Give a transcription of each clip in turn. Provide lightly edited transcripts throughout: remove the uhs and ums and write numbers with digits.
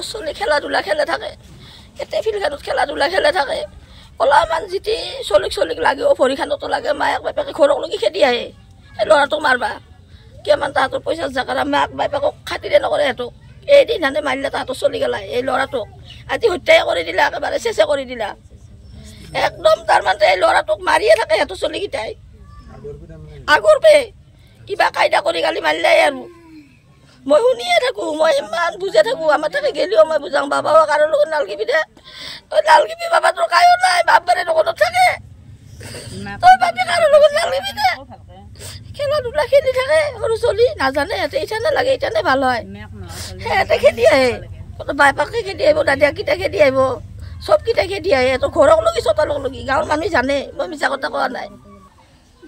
আগৰ চলি খেলা ধূলা খেলে থাকে এতে ফিল্ডখনত খেলা ধূলা খেলে থাকে অলপমান যিটি চলিক লাগেও ভৰিখনতো লাগে মায়েক বাপেকে ঘৰক লগি খেদি আহে এই ল'ৰাটোক মাৰবা কিমান তাহাঁতৰ পইচা জাগাৰা মাক বাপেকক খাতিৰে নকৰে সিহঁতক এদিন হানে মাৰিলে তাহাঁতৰ চলি গেলা এই ল'ৰাটোক আজি হত্যাই কৰি দিলা একেবাৰে চেচে কৰি দিলা একদম তাৰমানে এই ল'ৰাটোক মাৰিয়ে থাকে সিহঁতৰ চলিকেইটাই আগৰ পে কিবা কায়দা কৰি গালি মাৰিলে আৰু মই শুনিয়ে থাকোঁ মই ইমান বুজাই থাকোঁ আমাৰ তাকে গেলিও মই বুজাওঁ বাবা কাৰো লগত নালগিবি দে তই নালগিবি বাবা তোৰ কায়ো নাই বাপ বাৰে দোকানত থাকে তই বাপে কাৰো লগত নালগিবি দে খেলা ধূলা খেলি থাকে সৰু চলি নাজানে সিহঁতে ইটানে লাগে ইটানে ভাল হয় সিহঁতে খেদি আহে বাইপাকে খেদি আহিব দাদিয়াকেইটা খেদি আহিব চবকেইটা খেদি আহে তোৰ ঘৰক লগি চোতালক লগি গাঁৱৰ মানুহে জানে মই মিছা কথা কোৱা নাই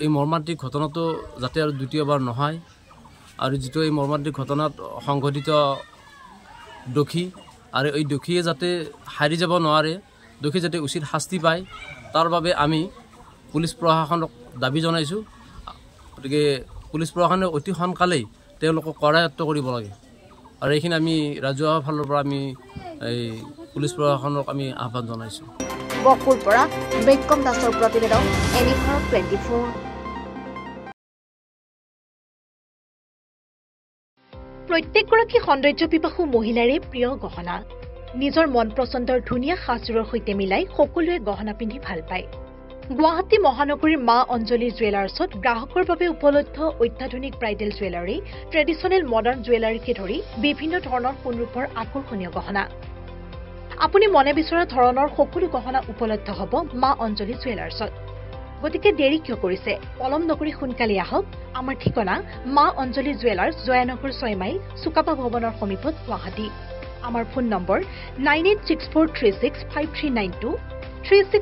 এই মৰ্মান্তিক ঘটনাটো যাতে আৰু দ্বিতীয়বাৰ নহয় আৰু যিটো এই মৰ্মান্তিক ঘটনাত সংঘটিত দোষী আৰু এই দোষীয়ে যাতে হাৰি যাব নোৱাৰে দোষী যাতে উচিত শাস্তি পায় তাৰ বাবে আমি পুলিচ প্ৰশাসনক দাবী জনাইছোঁ গতিকে পুলিচ প্ৰশাসনে অতি সোনকালেই তেওঁলোকক কৰায়ত্ব কৰিব লাগে আৰু এইখিনি আমি ৰাজহুৱা ফালৰ পৰা আমি এই পুলিচ প্ৰশাসনক আমি আহ্বান জনাইছোঁ গহপুৰ পৰা বিক্ৰম দাসৰ প্ৰতিবেদন এনিভাৰ 24 প্ৰত্যেকগৰাকী সৌন্দৰ্য পিপাসু মহিলাৰে প্ৰিয় গহনা নিজৰ মন পছন্দৰ ধুনীয়া সাজযোৰৰ সৈতে মিলাই সকলোৱে গহনা পিন্ধি ভাল পায় গুৱাহাটী মহানগৰীৰ মা অঞ্জলি জুৱেলাৰ্ছত গ্ৰাহকৰ বাবে উপলব্ধ অত্যাধুনিক ব্ৰাইডেল জুৱেলাৰী ট্ৰেডিশ্যনেল মডাৰ্ণ জুৱেলাৰীকে ধৰি বিভিন্ন ধৰণৰ সোণৰূপৰ আকৰ্ষণীয় গহনা আপুনি মনে বিচৰা ধৰণৰ সকলো গহনা উপলব্ধ হ'ব মা অঞ্জলি জুৱেলাৰ্ছত গতিকে দেৰি কিয় কৰিছে পলম নকৰি সোনকালে আহক আমাৰ ঠিকনা মা অঞ্জলি জুৱেলাৰ্ছ জয়ানগৰ 6 মাইল সুকাপা ভৱনৰ সমীপত গুৱাহাটী আমাৰ ফোন নম্বৰ 9864365392 36